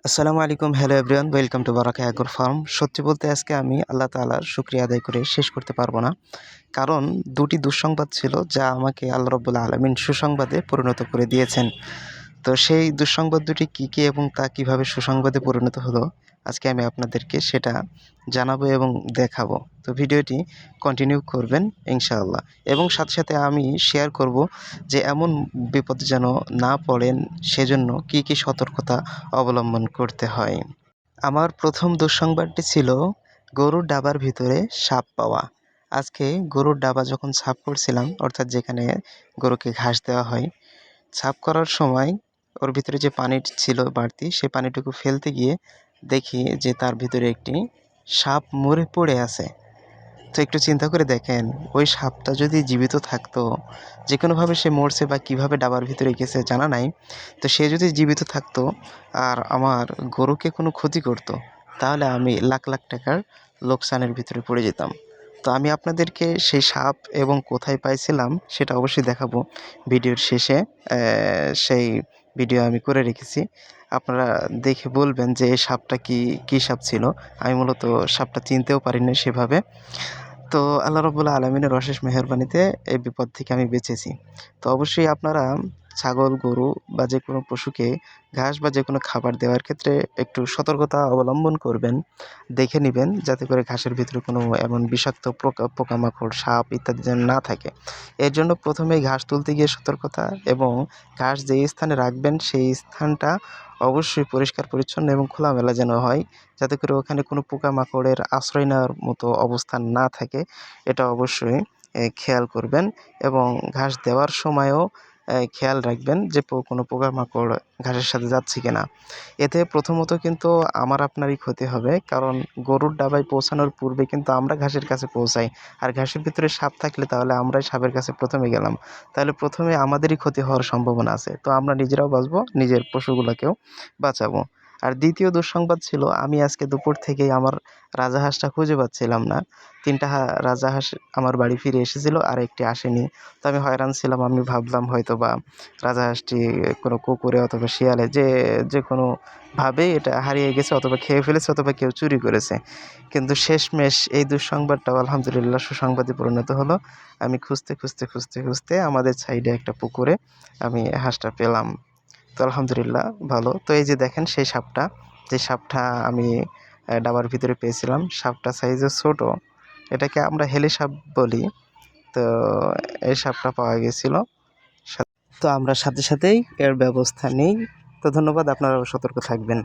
আসসালামু আলাইকুম। Hello everyone, welcome to Baraka agro farm. সত্যি বলতে আজকে আমি আল্লাহ তাআলার শুকরিয়া আদায় করে শেষ করতে পারবো না। কারণ ২টি দুঃসংবাদ ছিল যা আমাকে আল্লাহ রাব্বুল আলামিন সুসংবাদে পরিণত করে দিয়েছেন। তো সেই দুঃসংবাদ দুটি কী এবং তা কীভাবে সুসংবাদে পরিণত হলো, আজকে আমি আপনাদেরকে সেটা জানাবো এবং দেখাবো। তো ভিডিওটি কন্টিনিউ করবেন ইনশাআল্লাহ। এবং সাথে আমি শেয়ার করব যে এমন বিপদে যেন না পড়েন সেজন্য কী সতর্কতা অবলম্বন করতে হয়। আমার ১ম দুঃসংবাদটি ছিল গরুর ডাবার ভিতরে সাপ পাওয়া। আজকে গরুর ডাবা যখন সাফ করছিলাম, অর্থাৎ যেখানে গরুকে ঘাস দেওয়া হয়, সাফ করার সময় ওর ভিতরে যে পানি ছিল বাড়তি, সে পানিটুকু ফেলতে গিয়ে দেখি যে তার ভিতরে একটি সাপ মরে পড়ে আছে। তো একটু চিন্তা করে দেখেন, ওই সাপটা যদি জীবিত থাকতো, যেকোনোভাবে সে মরছে বা কীভাবে ডাবার ভিতরে গেছে জানা নাই। তো সে যদি জীবিত থাকতো আর আমার গরুকে কোনো ক্ষতি করতো, তাহলে আমি লাখ লাখ টাকার লোকসানের ভিতরে পড়ে যেতাম। তো আমি আপনাদেরকে সেই সাপ এবং কোথায় পাইছিলাম সেটা অবশ্যই দেখাবো ভিডিওর শেষে। সেই ভিডিও আমি করে রেখেছি। আপনারা দেখে বলবেন যে এই সাপটা কী সাপ ছিল। আমি মূলত সাপটা চিনতেও পারিনি সেভাবে। তো আল্লাহ রাব্বুল আলামিনের অশেষ মেহেরবানিতে এই বিপদ থেকে আমি বেঁচেছি। তো অবশ্যই আপনারা ছাগল, গরু বা যেকোনো পশুকে ঘাস বা যেকোনো খাবার দেওয়ার ক্ষেত্রে একটু সতর্কতা অবলম্বন করবেন। দেখে নিবেন যাতে করে ঘাসের ভিতরে কোনো এমন বিষাক্ত পোকামাকড়, সাপ ইত্যাদি যেন না থাকে। এর জন্য ১ম এই ঘাস তুলতে গিয়ে সতর্কতা, এবং ঘাস যেই স্থানে রাখবেন সেই স্থানটা অবশ্যই পরিষ্কার পরিচ্ছন্ন এবং খোলামেলা যেন হয়, যাতে করে ওখানে কোনো পোকামাকড়ের আশ্রয় নেওয়ার মতো অবস্থান না থাকে, এটা অবশ্যই খেয়াল করবেন। এবং ঘাস দেওয়ার সময়ও খেয়াল রাখবেন যে কোনো পোকামাকড় ঘাসের সাথে যাচ্ছে কিনা। এতে প্রথমত কিন্তু আমার আপনারই ক্ষতি হবে, কারণ গরুর ডাবায় পৌঁছানোর পূর্বে কিন্তু আমরা ঘাসের কাছে পৌঁছাই। আর ঘাসের ভিতরে সাপ থাকলে তাহলে আমরাই সাপের কাছে প্রথমে গেলাম। তাহলে প্রথমে আমাদেরই ক্ষতি হওয়ার সম্ভাবনা আছে। তো আমরা নিজেরাও বাঁচবো, নিজের পশুগুলাকেও বাঁচাবো। আর দ্বিতীয় দুঃসংবাদ ছিল, আমি আজকে দুপুর থেকেই আমার রাজাহাঁসটা খুঁজে পাচ্ছিলাম না। ৩ টা রাজাহাঁস আমার বাড়ি ফিরে এসেছিল, আর একটি আসেনি। তো আমি হয়রান ছিলাম। আমি ভাবলাম হয়তোবা রাজাহাঁসটি কোনো কুকুরে অথবা শিয়ালে যেকোনোভাবেই এটা হারিয়ে গেছে, অথবা খেয়ে ফেলেছে, অথবা কেউ চুরি করেছে। কিন্তু শেষমেশ এই দুঃসংবাদটাও আলহামদুলিল্লাহ সুসংবাদে পরিণত হলো। আমি খুঁজতে আমাদের সাইডে একটা পুকুরে আমি হাঁসটা পেলাম। তো আলহামদুলিল্লাহ ভালো। তো এই যে দেখেন সেই সাপটা, যে সাপটা আমি ডাবার ভিতরে পেয়েছিলাম, সাপটা সাইজে ছোট। এটাকে আমরা হেলে সাপ বলি। তো এই সাপটা পাওয়া গেছিল। তো আমরা সাথেই এর ব্যবস্থা নেই। তো ধন্যবাদ, আপনারাও সতর্ক থাকবেন।